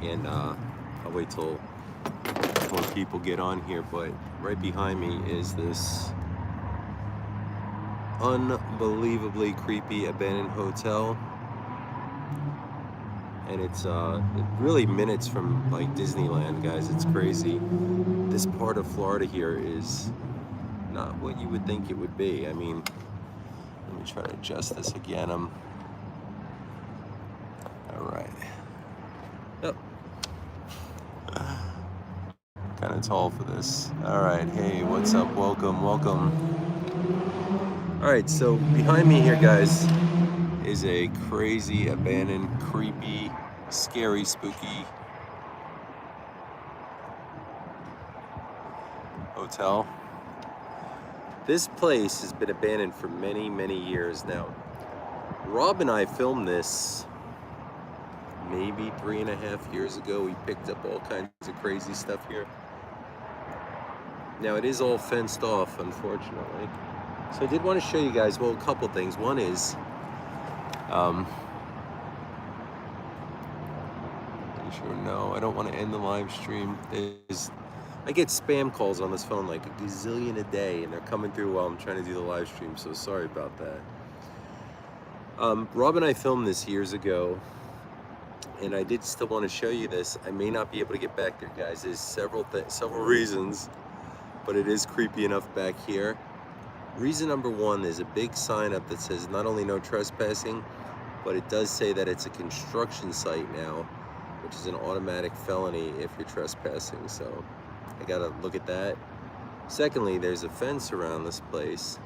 and I'll wait till more people get on here. But right behind me is this unbelievably creepy abandoned hotel, and it's really minutes from like Disneyland, guys. It's crazy. This part of Florida here is not what you would think it would be. I mean, let me try to adjust this again. All right. Yep. Kind of tall for this. All right. Hey, what's up? Welcome. All right. So behind me here, guys, is a crazy, abandoned, creepy, scary, spooky hotel. This place has been abandoned for many, many years now. Rob and I filmed this maybe 3.5 years ago. We picked up all kinds of crazy stuff here. Now it is all fenced off, unfortunately. So I did want to show you guys, well, a couple things. One is, no, I don't want to end the live stream. I get spam calls on this phone like a gazillion a day, and they're coming through while I'm trying to do the live stream, so sorry about that. Rob and I filmed this years ago, and I did still want to show you this. I may not be able to get back there, guys. There's several reasons, but it is creepy enough back here. Reason number one, there's a big sign up that says not only no trespassing, but it does say that it's a construction site now, which is an automatic felony if you're trespassing, so I gotta look at that. Secondly, there's a fence around this place,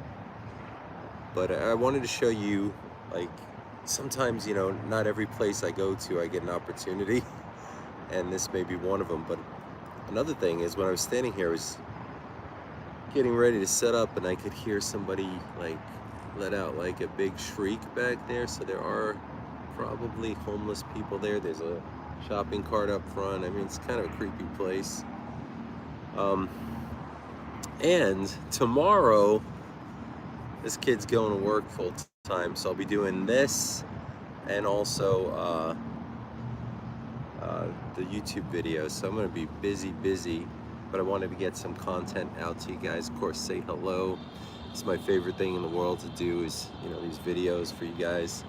but I wanted to show you, like, sometimes, you know, not every place I go to I get an opportunity, and this may be one of them. But another thing is, when I was standing here, I was getting ready to set up, and I could hear somebody like let out like a big shriek back there, so there are probably homeless people there. There's a shopping cart up front. I mean, it's kind of a creepy place. And tomorrow, this kid's going to work full time, so I'll be doing this and also the YouTube video. So I'm going to be busy, but I wanted to get some content out to you guys. Of course, say hello. It's my favorite thing in the world to do, is, you know, these videos for you guys.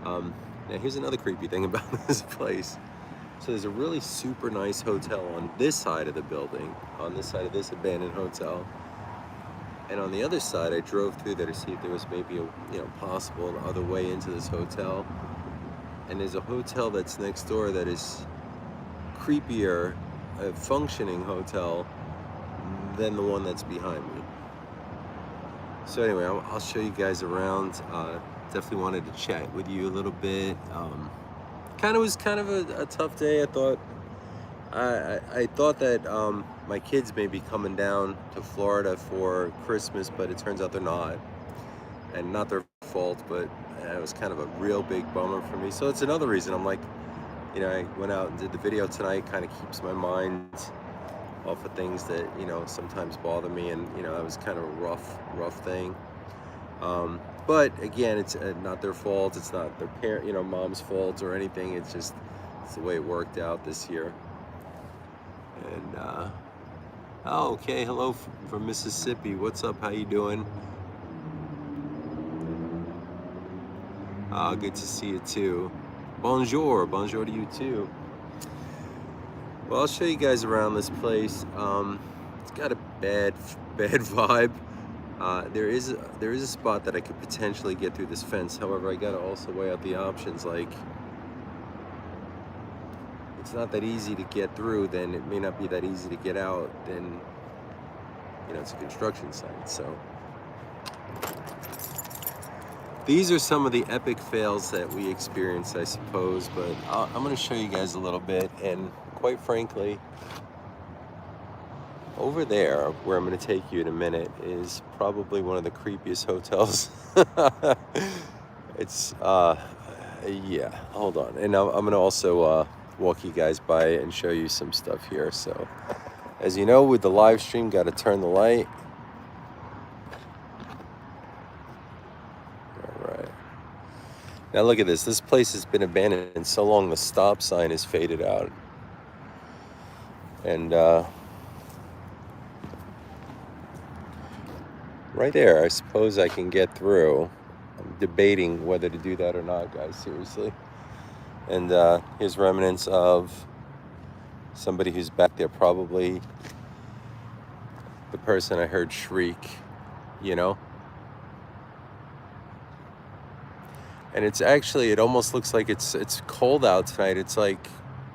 Now here's another creepy thing about this place. So there's a really super nice hotel on this side of the building, on this side of this abandoned hotel. And on the other side, I drove through there to see if there was maybe a, you know, possible other way into this hotel. And there's a hotel that's next door that is creepier, a functioning hotel, than the one that's behind me. So anyway, I'll show you guys around. Definitely wanted to chat with you a little bit. Was kind of a tough day. I thought that my kids may be coming down to Florida for Christmas, but it turns out they're not, and not their fault. But it was kind of a real big bummer for me. So it's another reason I'm like, you know, I went out and did the video tonight. Kind of keeps my mind off of things that, you know, sometimes bother me, and, you know, that was kind of a rough thing. But again, it's not their fault. It's not their parent, you know, mom's fault or anything. It's just, it's the way it worked out this year. And oh, okay, hello from Mississippi. What's up? How you doing? Good to see you too. Bonjour to you too. Well, I'll show you guys around this place. It's got a bad vibe. There is a spot that I could potentially get through this fence. However, I gotta also weigh out the options. Like, it's not that easy to get through, then it may not be that easy to get out. Then, you know, it's a construction site. So these are some of the epic fails that we experienced, I suppose. But I'm gonna show you guys a little bit, and quite frankly, over there, where I'm going to take you in a minute, is probably one of the creepiest hotels. It's, yeah, hold on. And I'm going to also walk you guys by and show you some stuff here. So, as you know, with the live stream, got to turn the light. All right. Now look at this. This place has been abandoned so long the stop sign is faded out. And right there, I suppose I can get through. I'm debating whether to do that or not, guys, seriously. And here's remnants of somebody who's back there, probably the person I heard shriek, you know? And it's actually, it almost looks like it's cold out tonight. It's like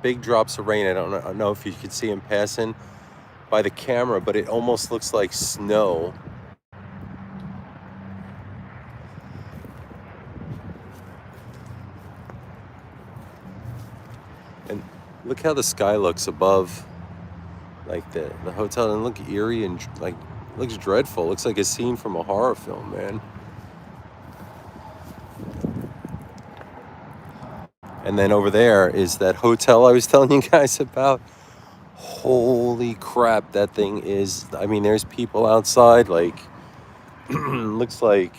big drops of rain. I don't know if you could see them passing by the camera, but it almost looks like snow. And look how the sky looks above, like the hotel, and look eerie and like looks dreadful. Looks like a scene from a horror film, man. And then over there is that hotel I was telling you guys about. Holy crap, that thing is, I mean, there's people outside, like, looks like,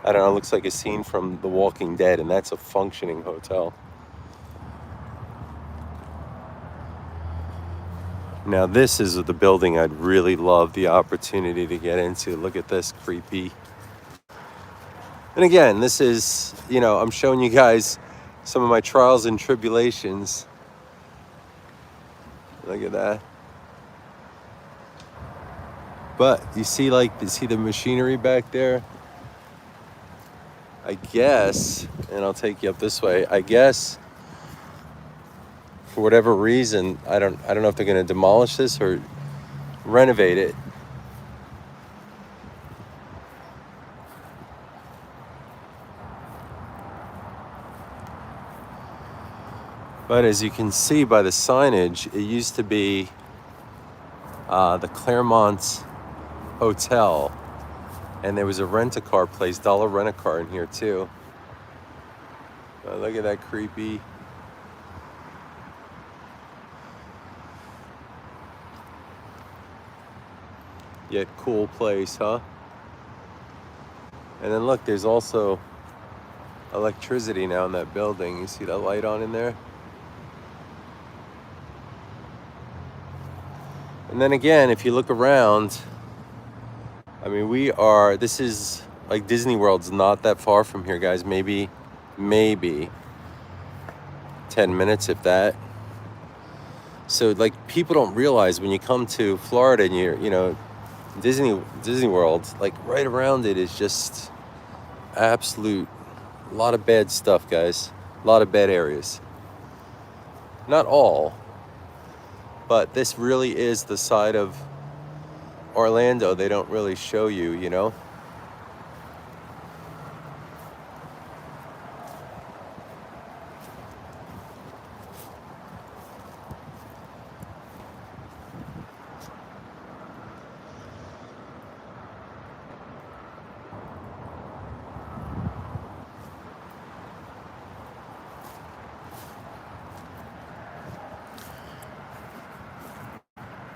I don't know, looks like a scene from The Walking Dead, and that's a functioning hotel. Now this is the building I'd really love the opportunity to get into. Look at this, creepy. And again, this is, you know, I'm showing you guys some of my trials and tribulations. Look at that. But you see, like, you see the machinery back there? I guess, and I'll take you up this way, I guess for whatever reason, I don't know if they're going to demolish this or renovate it. But as you can see by the signage, it used to be the Claremont Hotel, and there was a rent-a-car place, Dollar Rent-A-Car in here too. Look at that creepy. Yet cool place, huh? And then look, there's also electricity now in that building. You see that light on in there? And then again, if you look around, I mean, this is like Disney World's not that far from here, guys. Maybe 10 minutes, if that. So like, people don't realize when you come to Florida and you're, you know, Disney World, like right around it is just absolute, a lot of bad stuff, guys. A lot of bad areas. Not all, but this really is the side of Orlando they don't really show you, you know?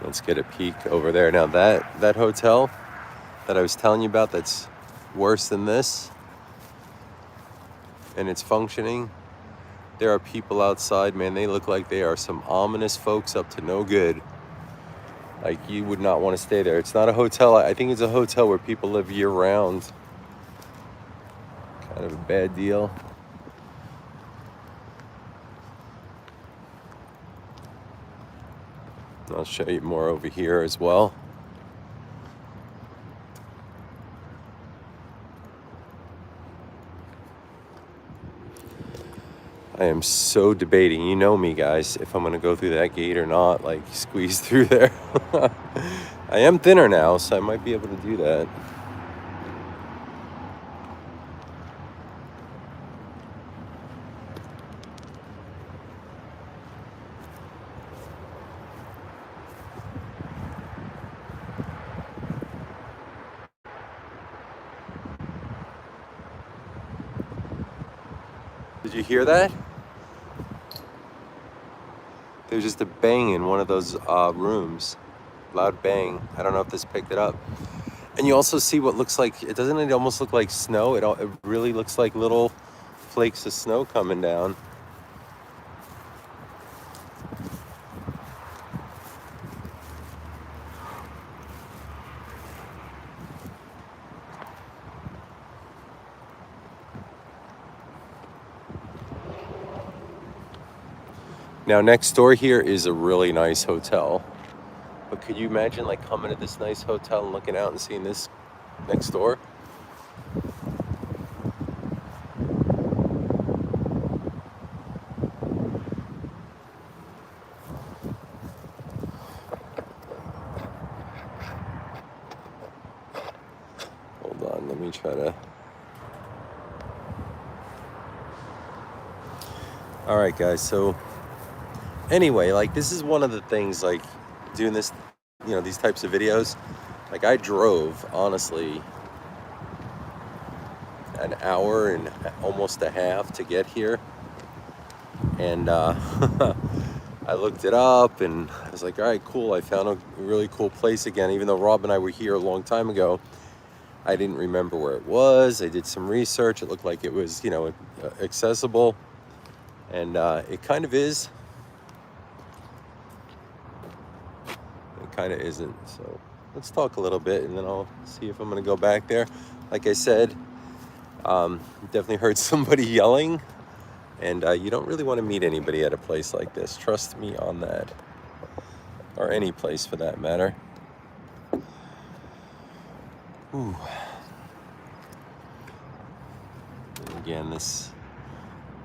Let's get a peek over there. Now that hotel that I was telling you about, that's worse than this, and it's functioning. There are people outside, man. They look like they are some ominous folks up to no good. Like, you would not want to stay there. It's not a hotel. I think it's a hotel where people live year round. Kind of a bad deal. I'll show you more over here as well. I am so debating, you know me, guys, if I'm gonna go through that gate or not, like squeeze through there. I am thinner now, so I might be able to do that. Did you hear that? There's just a bang in one of those rooms. Loud bang. I don't know if this picked it up. And you also see what looks like, doesn't it almost look like snow? It really looks like little flakes of snow coming down. Now next door here is a really nice hotel. But could you imagine like coming to this nice hotel and looking out and seeing this next door? Hold on, let me try to... All right, guys, so anyway, like this is one of the things, like doing this, you know, these types of videos. Like I drove, honestly, an hour and almost a half to get here. And I looked it up and I was like, all right, cool. I found a really cool place again. Even though Rob and I were here a long time ago, I didn't remember where it was. I did some research. It looked like it was, you know, accessible. And it kind of is. It kind of isn't. So let's talk a little bit and then I'll see if I'm going to go back there. Like I said, definitely heard somebody yelling. And you don't really want to meet anybody at a place like this. Trust me on that. Or any place for that matter. Ooh. And again, this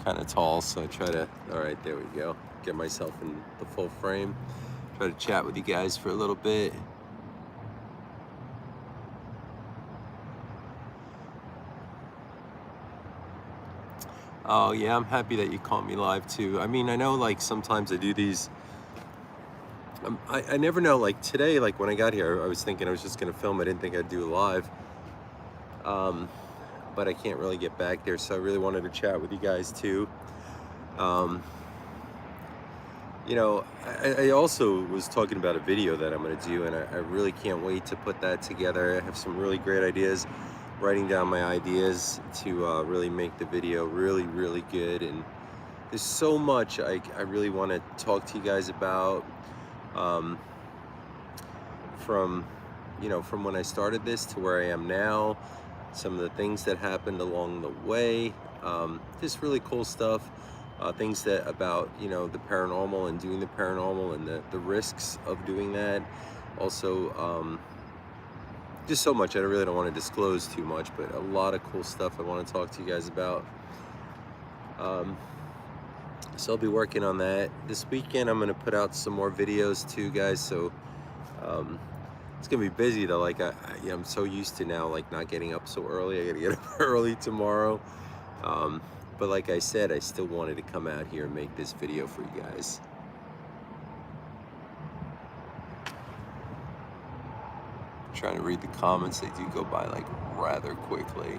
kind of tall, so I try to, all right, there we go. Get myself in the full frame. Try to chat with you guys for a little bit. Oh yeah, I'm happy that you caught me live too. I mean, I know like sometimes I do these, I never know, like today, like when I got here, I was thinking I was just gonna film. I didn't think I'd do it live. But I can't really get back there, so I really wanted to chat with you guys too. You know, I also was talking about a video that I'm gonna do, and I really can't wait to put that together. I have some really great ideas, writing down my ideas to really make the video really, really good. And there's so much I really want to talk to you guys about, from, you know, from when I started this to where I am now, some of the things that happened along the way, just really cool stuff, things that about, you know, the paranormal and doing the paranormal and the risks of doing that. Also, just so much I really don't want to disclose too much, but a lot of cool stuff I want to talk to you guys about. So I'll be working on that this weekend. I'm going to put out some more videos too, guys, so it's gonna be busy though. Like I'm so used to now, like not getting up so early. I gotta get up early tomorrow. But like I said, I still wanted to come out here and make this video for you guys. I'm trying to read the comments. They do go by like rather quickly.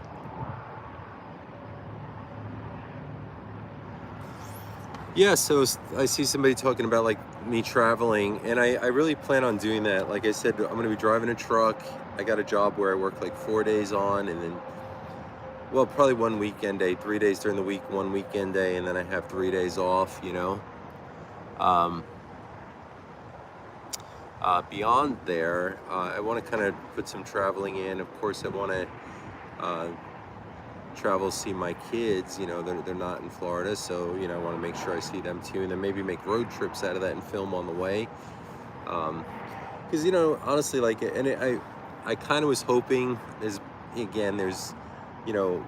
Yeah, so I see somebody talking about like me traveling, and I really plan on doing that. Like I said, I'm gonna be driving a truck. I got a job where I work like 4 days on, and then, well, probably one weekend day, 3 days during the week, one weekend day, and then I have 3 days off, you know. Beyond there, I want to kind of put some traveling in. Of course, I want to travel, see my kids. You know, they're not in Florida, so, you know, I want to make sure I see them too, and then maybe make road trips out of that and film on the way. Because, you know, honestly, like, and I kind of was hoping, there's, you know,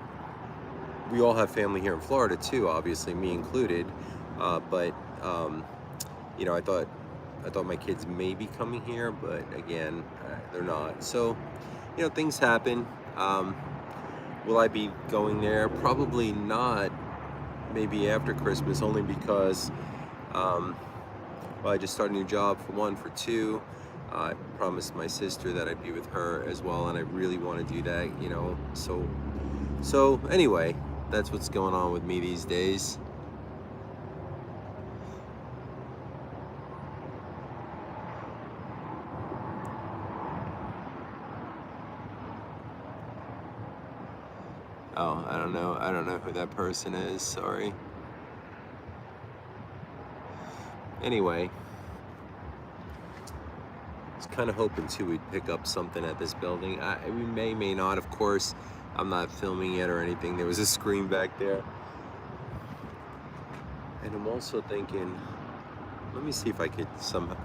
we all have family here in Florida too, obviously, me included, but you know, I thought my kids may be coming here, but again, they're not. So, you know, things happen. Will I be going there? Probably not. Maybe after Christmas, only because, well, I just started a new job, for one. For two, I promised my sister that I'd be with her as well, and I really want to do that, you know. So anyway, that's what's going on with me these days. Oh, I don't know who that person is, sorry. Anyway, I was kind of hoping too we'd pick up something at this building. We may not, of course. I'm not filming it or anything. There was a screen back there. And I'm also thinking, let me see if I could somehow,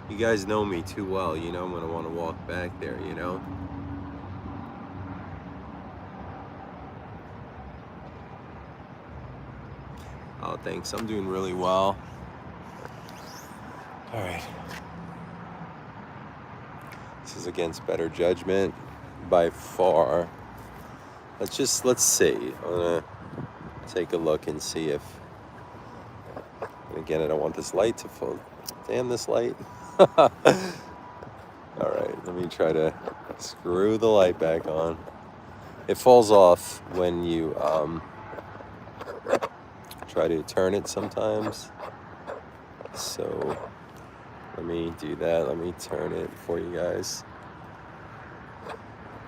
you guys know me too well, you know, I'm gonna wanna walk back there, you know? Oh, thanks, I'm doing really well. All right. This is against better judgment by far. Let's see. I'm gonna take a look and see if, and again, I don't want this light to fall. Damn this light. All right, let me try to screw the light back on. It falls off when you try to turn it sometimes. So let me do that. Let me turn it for you guys.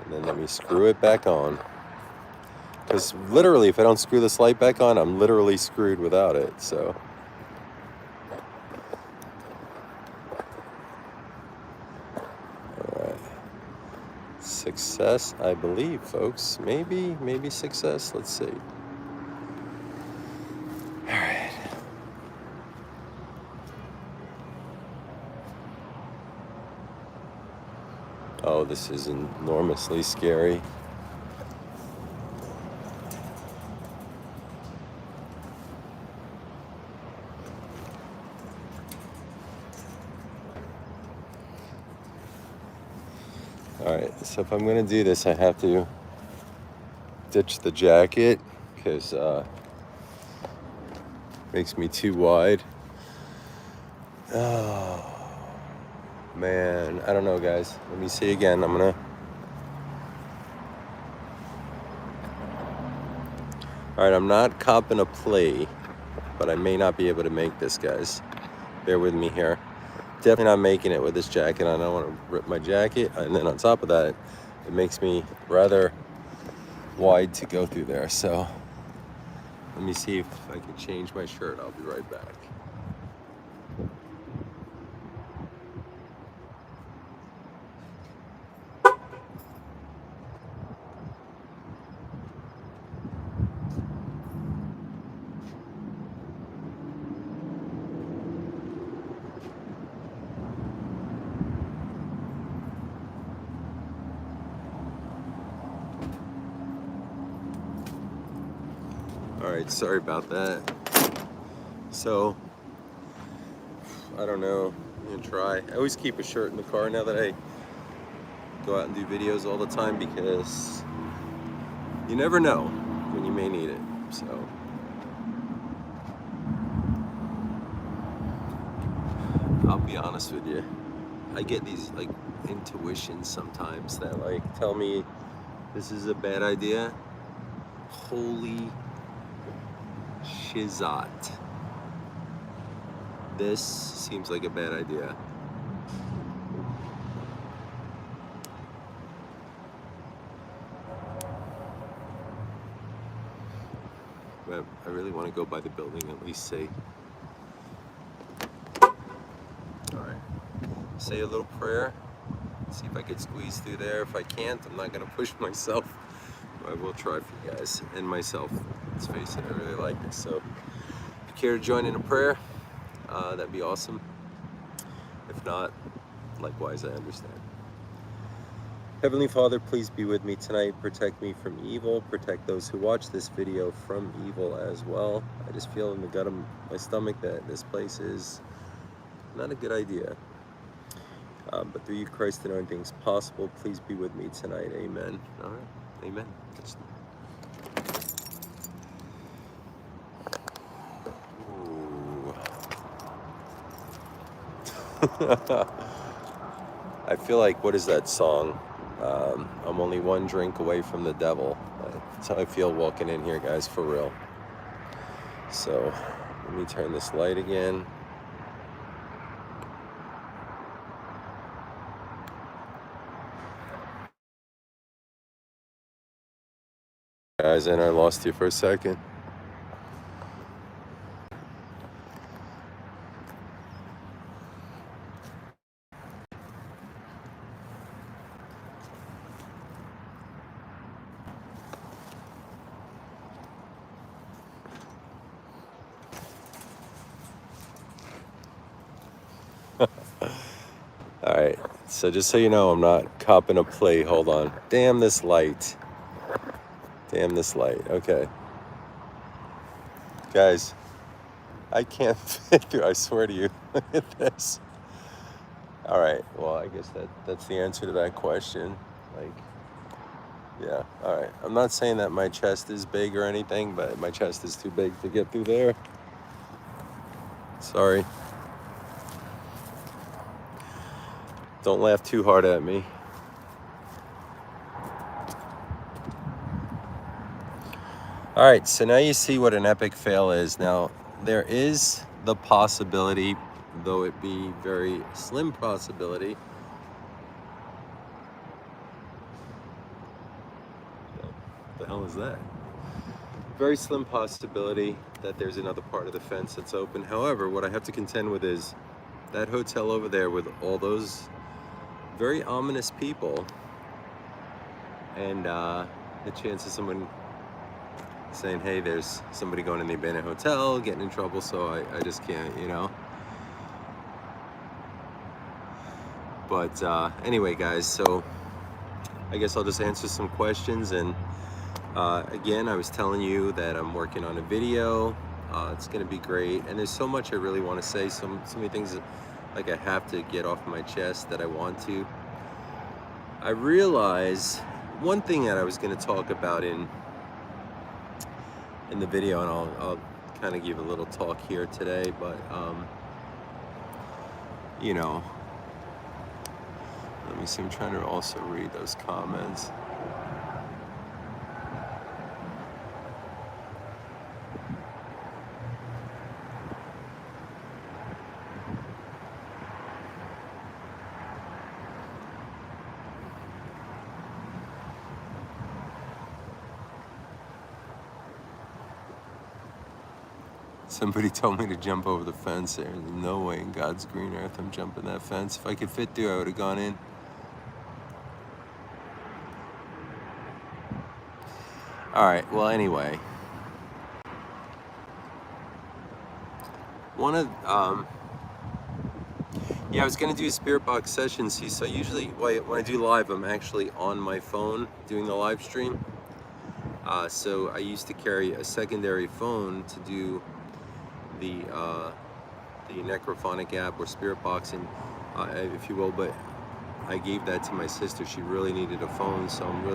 And then let me screw it back on. Because literally, if I don't screw this light back on, I'm literally screwed without it, so. All right. Success, I believe, folks. Maybe success. Let's see. All right. Oh, this is enormously scary. All right, so if I'm gonna do this, I have to ditch the jacket because makes me too wide. Oh man, I don't know, guys. Let me see again. I'm gonna. All right, I'm not copping a play, but I may not be able to make this, guys. Bear with me here. Definitely not making it with this jacket. I don't want to rip my jacket, and then on top of that, it makes me rather wide to go through there. So let me see if I can change my shirt. I'll be right back. All right, sorry about that. So, I don't know, I'm gonna try. I always keep a shirt in the car now that I go out and do videos all the time because you never know when you may need it, so. I'll be honest with you. I get these like intuitions sometimes that like tell me this is a bad idea. Holy shizot. This seems like a bad idea. But I really want to go by the building and at least say. Alright. Say a little prayer. See if I could squeeze through there. If I can't, I'm not going to push myself. I will try for you guys and myself. Let's face it, I really like this. So if you care to join in a prayer, that'd be awesome. If not, likewise, I understand. Heavenly Father, please be with me tonight. Protect me from evil. Protect those who watch this video from evil as well. I just feel in the gut of my stomach that this place is not a good idea. But through you, Christ, and anything's possible. Please be with me tonight. Amen. All right. Amen. I feel like, what is that song? I'm only one drink away from the devil. That's how I feel walking in here, guys, for real. So let me turn this light again. Guys, and I lost you for a second. All right, so just so you know, I'm not copping a plea. Hold on. Damn this light. Damn this light. Okay. Guys, I can't fit through. I swear to you. Look at this. All right. Well, I guess that's the answer to that question. Like, yeah. All right. I'm not saying that my chest is big or anything, but my chest is too big to get through there. Sorry. Don't laugh too hard at me. All right, so now you see what an epic fail is. Now, there is the possibility, though it be very slim possibility. What the hell is that? Very slim possibility that there's another part of the fence that's open. However, what I have to contend with is that hotel over there with all those very ominous people, and the chance of someone saying, hey, there's somebody going in the abandoned hotel, getting in trouble, so I just can't, you know. But anyway, guys, so I guess I'll just answer some questions. And again, I was telling you that I'm working on a video. It's going to be great. And there's so much I really want to say, so many things that, like, I have to get off my chest that I want to. I realize one thing that I was going to talk about in the video, and I'll kind of give a little talk here today, but you know, let me see, I'm trying to also read those comments. Somebody told me to jump over the fence there. There's no way in God's green earth I'm jumping that fence. If I could fit through, I would have gone in. All right, well, anyway. Yeah, I was gonna do a spirit box session. See, so usually when I do live, I'm actually on my phone doing the live stream. So I used to carry a secondary phone to do the necrophonic app or spirit boxing, if you will, but I gave that to my sister. She really needed a phone, so I'm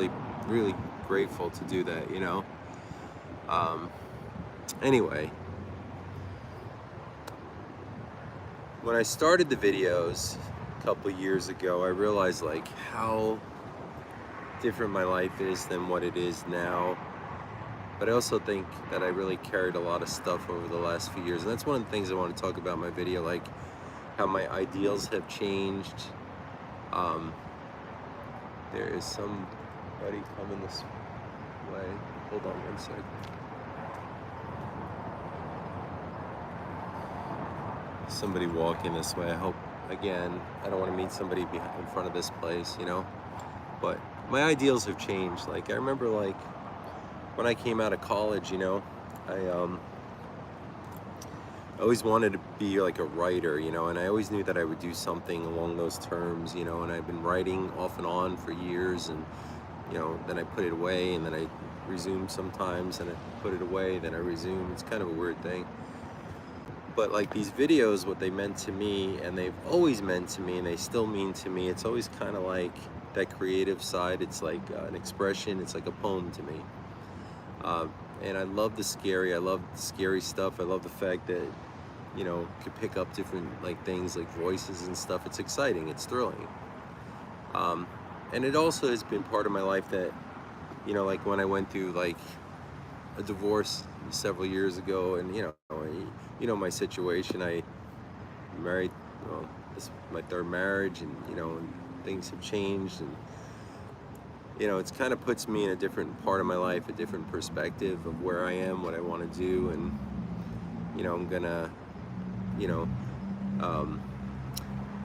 really grateful to do that, you know. Anyway, when I started the videos a couple years ago, I realized like how different my life is than what it is now. But I also think that I really carried a lot of stuff over the last few years. And that's one of the things I want to talk about in my video, like how my ideals have changed. There is somebody coming this way. Hold on one second. Somebody walking this way. I hope, again, I don't want to meet somebody in front of this place, you know. But my ideals have changed. Like, I remember, like, when I came out of college, you know, I always wanted to be like a writer, you know, and I always knew that I would do something along those terms, you know, and I've been writing off and on for years, and, you know, then I put it away, and then I resumed sometimes, and I put it away, then I resumed. It's kind of a weird thing. But like these videos, what they meant to me, and they've always meant to me, and they still mean to me, it's always kind of like that creative side. It's like an expression. It's like a poem to me. And I love the scary. I love scary stuff. I love the fact that, you know, you could pick up different like things like voices and stuff. It's exciting. It's thrilling. And it also has been part of my life that, you know, like when I went through like a divorce several years ago, and you know my situation. I married. Well, this is my third marriage, and you know, and things have changed, and you know, it's kind of puts me in a different part of my life, a different perspective of where I am, what I want to do, and you know, I'm gonna, you know, um,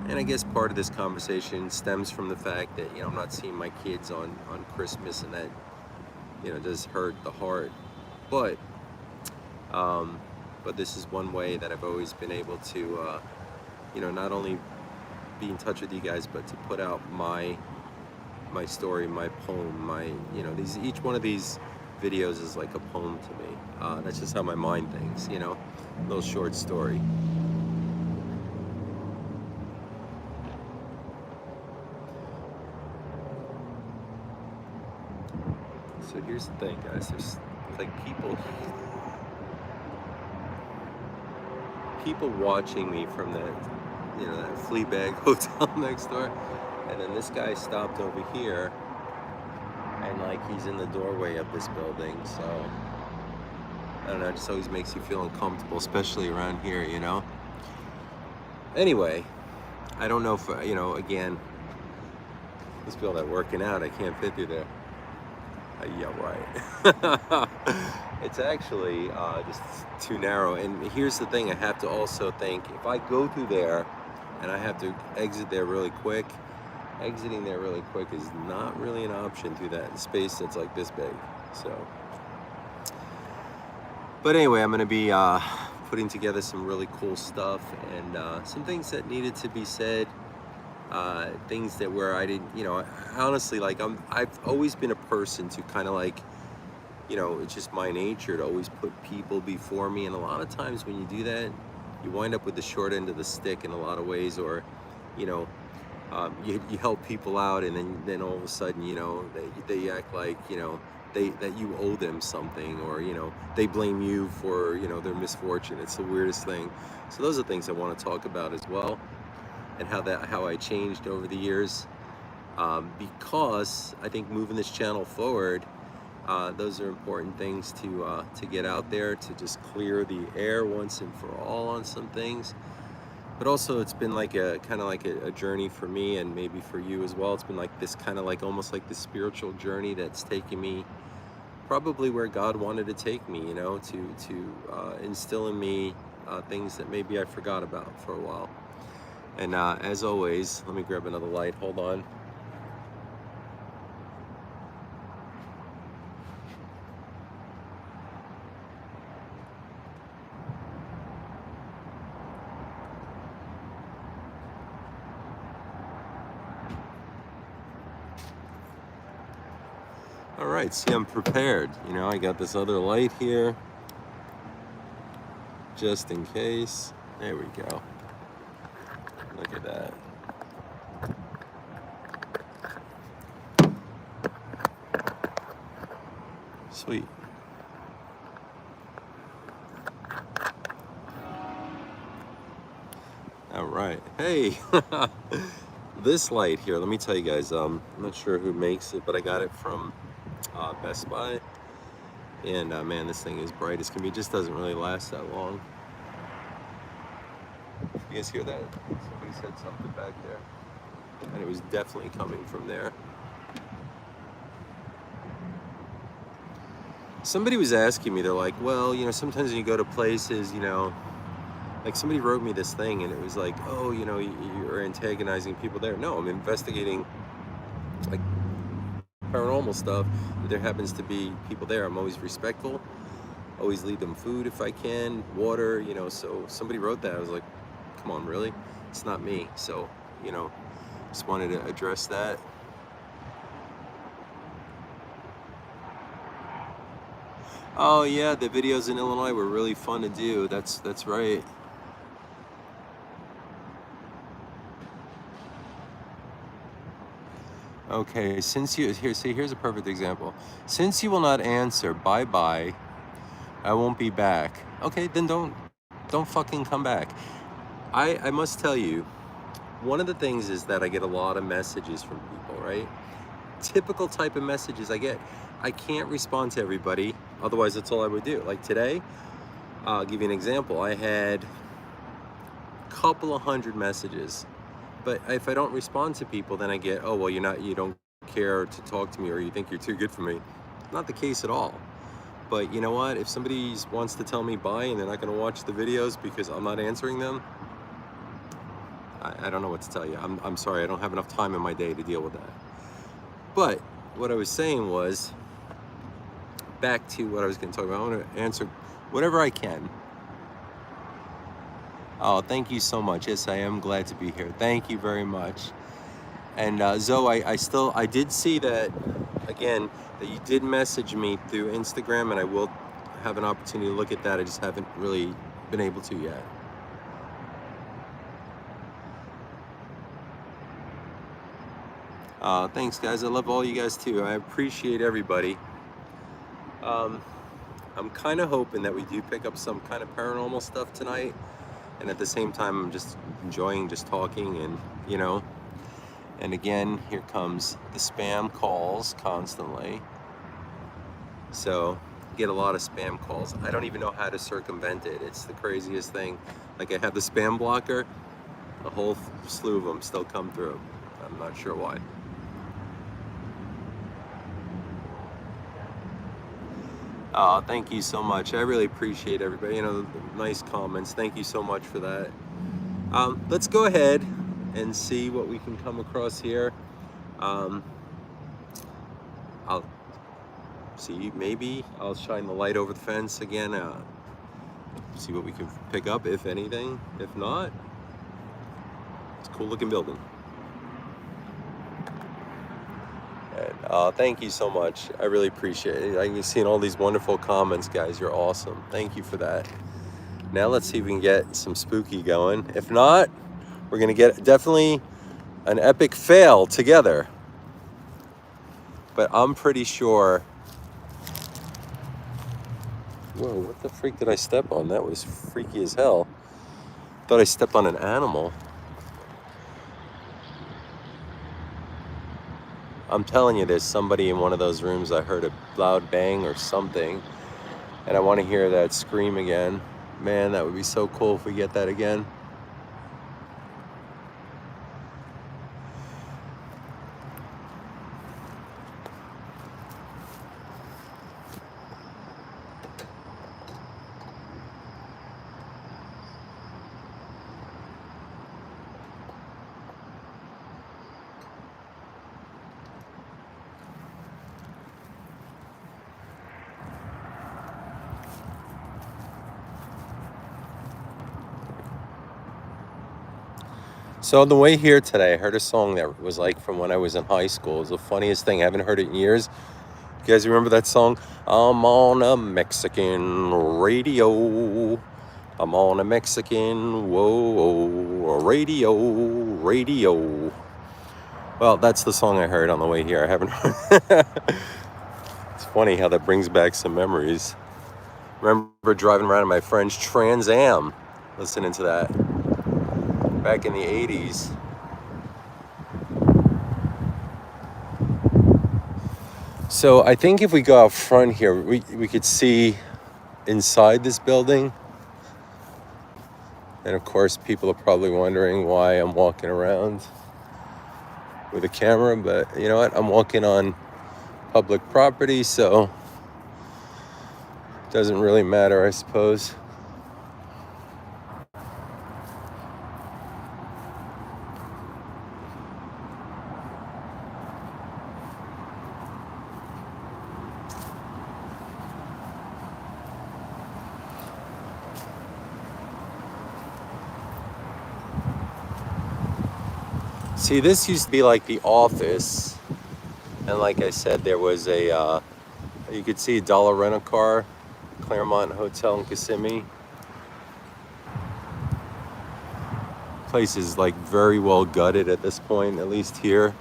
and I guess part of this conversation stems from the fact that, you know, I'm not seeing my kids on Christmas, and that, you know, does hurt the heart. But um, but this is one way that I've always been able to, you know, not only be in touch with you guys, but to put out my story, my poem, my, you know, these, each one of these videos is like a poem to me. That's just how my mind thinks, you know, a little short story. So here's the thing, guys. There's like people watching me from that, you know, that Fleabag hotel next door, and then this guy stopped over here, and like he's in the doorway of this building. So I don't know. It just always makes you feel uncomfortable, especially around here, you know. Anyway, I don't know if you know. Again, these people that working out, I can't fit through there. Yeah, right. It's actually just too narrow. And here's the thing, I have to also think, if I go through there and I have to exit there really quick, exiting there really quick is not really an option through that space that's like this big. So, but anyway, I'm gonna be putting together some really cool stuff, and some things that needed to be said. Things that where I didn't, you know, honestly, like I've always been a person to kind of like, you know, it's just my nature to always put people before me, and a lot of times when you do that, you wind up with the short end of the stick in a lot of ways, or, you know, you help people out, and then all of a sudden, you know, they act like, you know, that you owe them something, or, you know, they blame you for, you know, their misfortune. It's the weirdest thing. So those are things I want to talk about as well, and how I changed over the years, because I think moving this channel forward, those are important things to get out there, to just clear the air once and for all on some things. But also, it's been like a kind of like a journey for me, and maybe for you as well. It's been like this kind of like almost like the spiritual journey that's taken me probably where God wanted to take me, you know, to instill in me things that maybe I forgot about for a while. And as always, let me grab another light. Hold on. All right, see, I'm prepared. You know, I got this other light here, just in case. There we go. Look at that. Sweet. All right. Hey, this light here, let me tell you guys, I'm not sure who makes it, but I got it from Best Buy. And man, this thing is bright as can be. It just doesn't really last that long. You guys hear that? Somebody said something back there. And it was definitely coming from there. Somebody was asking me, they're like, well, you know, sometimes when you go to places, you know, like somebody wrote me this thing, and it was like, oh, you know, you're antagonizing people there. No, I'm investigating like paranormal stuff. There happens to be people there. I'm always respectful, always leave them food if I can, water, you know. So somebody wrote that. I was like, come on, really? It's not me. So, you know, just wanted to address that. Oh yeah, the videos in Illinois were really fun to do. That's right. Okay, since you here's a perfect example. Since you will not answer, bye-bye. I won't be back. Okay, then don't fucking come back. I must tell you, one of the things is that I get a lot of messages from people, right? Typical type of messages I get. I can't respond to everybody, otherwise that's all I would do. Like today, I'll give you an example. I had a couple of hundred messages, but if I don't respond to people, then I get, oh, well, you don't care to talk to me, or you think you're too good for me. Not the case at all. But you know what? If somebody wants to tell me bye and they're not going to watch the videos because I'm not answering them, I don't know what to tell you. I'm sorry, I don't have enough time in my day to deal with that. But what I was saying was, back to what I was going to talk about. I want to answer whatever I can. Oh, thank you so much. Yes, I am glad to be here. Thank you very much. And Zoe, I did see that, again, that you did message me through Instagram, and I will have an opportunity to look at that. I just haven't really been able to yet. Thanks, guys. I love all you guys too. I appreciate everybody. I'm kind of hoping that we do pick up some kind of paranormal stuff tonight, and at the same time, I'm just enjoying just talking, and you know. And again, here comes the spam calls constantly. So, get a lot of spam calls. I don't even know how to circumvent it. It's the craziest thing. Like, I have the spam blocker, a whole slew of them still come through. I'm not sure why. Oh, thank you so much. I really appreciate everybody. You know, nice comments. Thank you so much for that. Let's go ahead and see what we can come across here. I'll see, maybe I'll shine the light over the fence again, see what we can pick up, if anything. If not, it's a cool looking building. And, thank you so much. I really appreciate it. I'm seeing all these wonderful comments, guys. You're awesome. Thank you for that. Now let's see if we can get some spooky going. If not, we're gonna get definitely an epic fail together. But I'm pretty sure. Whoa, what the freak did I step on? That was freaky as hell. Thought I stepped on an animal. I'm telling you, there's somebody in one of those rooms. I heard a loud bang or something, and I want to hear that scream again. Man, that would be so cool if we get that again. So on the way here today, I heard a song that was like from when I was in high school. It was the funniest thing. I haven't heard it in years. You guys remember that song? I'm on a Mexican radio. I'm on a Mexican, whoa, radio. Well, that's the song I heard on the way here. I haven't heard. It's funny how that brings back some memories. Remember driving around in my friend's Trans Am, listening to that back in the 80s. So I think if we go out front here, we could see inside this building. And of course, people are probably wondering why I'm walking around with a camera, but you know what? I'm walking on public property, so it doesn't really matter, I suppose. See, this used to be like the office, and like I said, there was a, you could see a dollar rent-a-car, Claremont Hotel in Kissimmee. Place is like very well gutted at this point, at least here.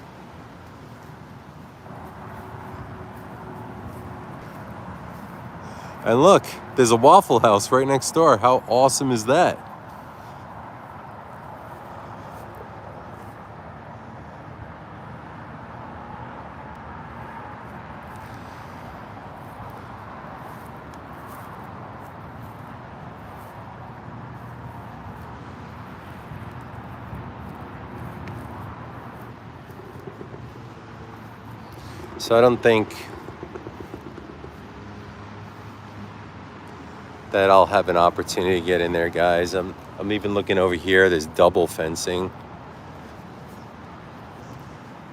And look, there's a Waffle House right next door. How awesome is that? So I don't think that I'll have an opportunity to get in there, guys. I'm even looking over here. There's double fencing.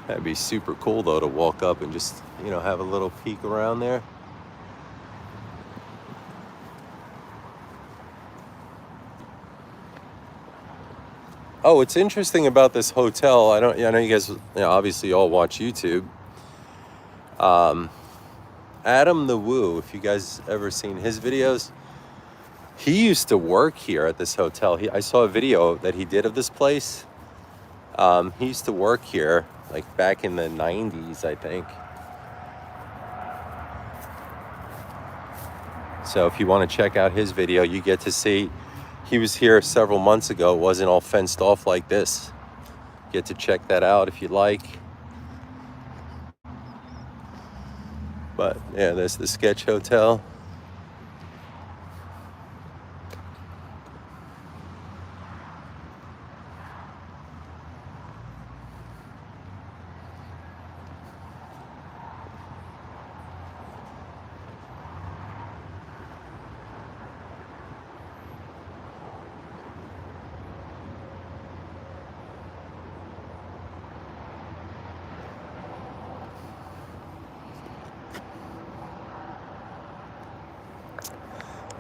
That'd be super cool though to walk up and just, you know, have a little peek around there. Oh, what's interesting about this hotel, I know you guys, you know, obviously all watch YouTube. Adam the Woo, if you guys ever seen his videos, he used to work here at this hotel. I saw a video that he did of this place. He used to work here like back in the 90s, I think. So if you want to check out his video, you get to see he was here several months ago. It wasn't all fenced off like this. Get to check that out if you like. But yeah, there's the Sketch Hotel.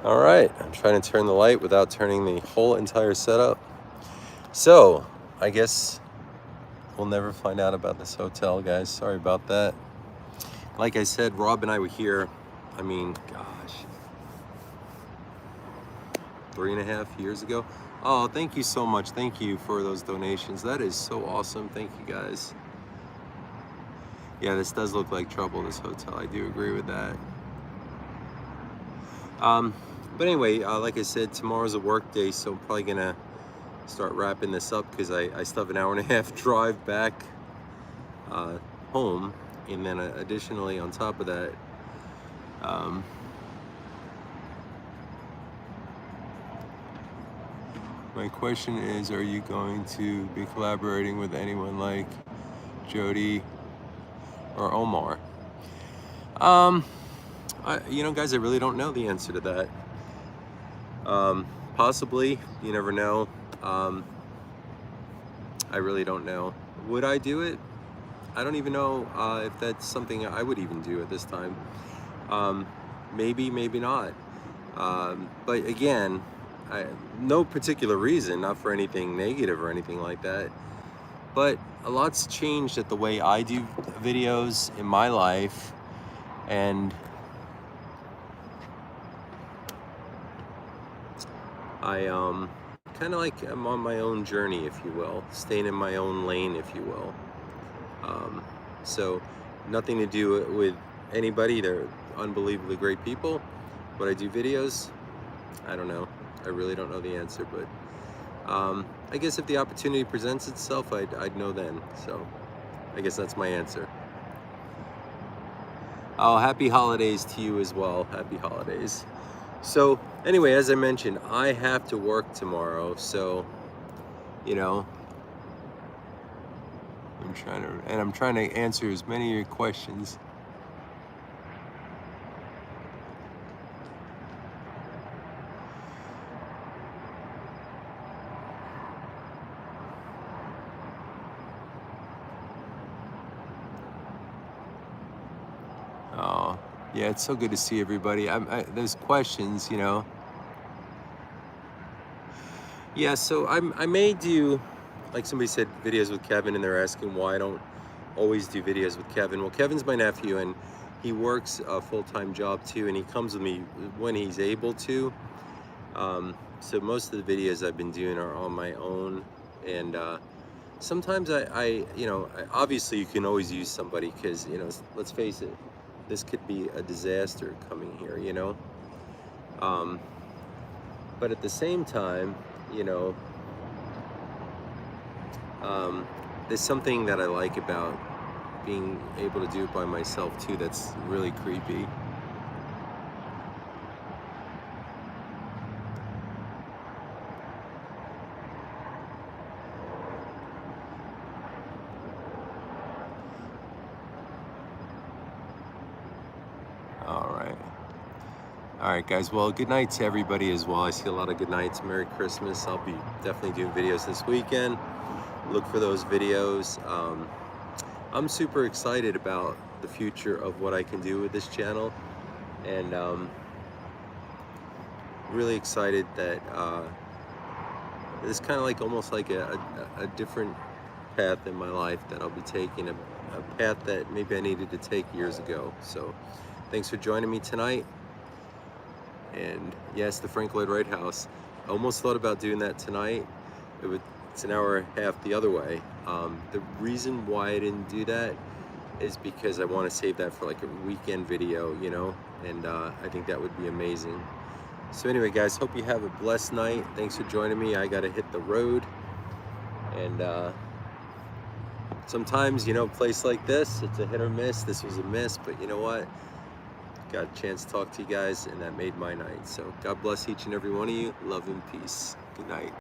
All right, I'm trying to turn the light without turning the whole entire setup. So, I guess we'll never find out about this hotel, guys. Sorry about that. Like I said, Rob and I were here, I mean, gosh, 3.5 years ago. Oh, thank you so much. Thank you for those donations. That is so awesome. Thank you, guys. Yeah, this does look like trouble, this hotel. I do agree with that. But anyway, like I said, tomorrow's a work day, so I'm probably gonna start wrapping this up because I still have an 1.5 hour drive back home, and then additionally on top of that, my question is, are you going to be collaborating with anyone like Jody or Omar? You know, guys, I really don't know the answer to that. Possibly, you never know. I really don't know. Would I do it? I don't even know if that's something I would even do at this time. Maybe, maybe not. But again, no particular reason, not for anything negative or anything like that. But a lot's changed at the way I do videos in my life, and I kind of like I'm on my own journey, if you will, staying in my own lane, if you will. So nothing to do with anybody. They're unbelievably great people. But I do videos, I don't know. I really don't know the answer, but I guess if the opportunity presents itself, I'd know then. So I guess that's my answer. Oh, happy holidays to you as well. Happy holidays. So anyway, as I mentioned, I have to work tomorrow, so you know, I'm trying to answer as many of your questions. Oh, yeah, it's so good to see everybody. There's questions, you know. Yeah, so I may do, like somebody said, videos with Kevin, and they're asking why I don't always do videos with Kevin. Well, Kevin's my nephew, and he works a full-time job too, and he comes with me when he's able to. So most of the videos I've been doing are on my own, and sometimes you know, obviously you can always use somebody because, you know, let's face it, this could be a disaster coming here, you know. But at the same time, you know, there's something that I like about being able to do it by myself too that's really creepy. All right, guys. Well, good night to everybody as well. I see a lot of good nights. Merry Christmas. I'll be definitely doing videos this weekend. Look for those videos. I'm super excited about the future of what I can do with this channel, and really excited that it's kind of like almost like a different path in my life that I'll be taking, a path that maybe I needed to take years ago. So thanks for joining me tonight. And yes, the Frank Lloyd Wright House. I almost thought about doing that tonight. It's an hour and a half the other way. The reason why I didn't do that is because I want to save that for like a weekend video, you know, and I think that would be amazing. So anyway, guys, hope you have a blessed night. Thanks for joining me. I got to hit the road, and sometimes, you know, a place like this, it's a hit or miss. This was a miss, but you know what? Got a chance to talk to you guys, and that made my night. So God bless each and every one of you. Love and peace. Good night.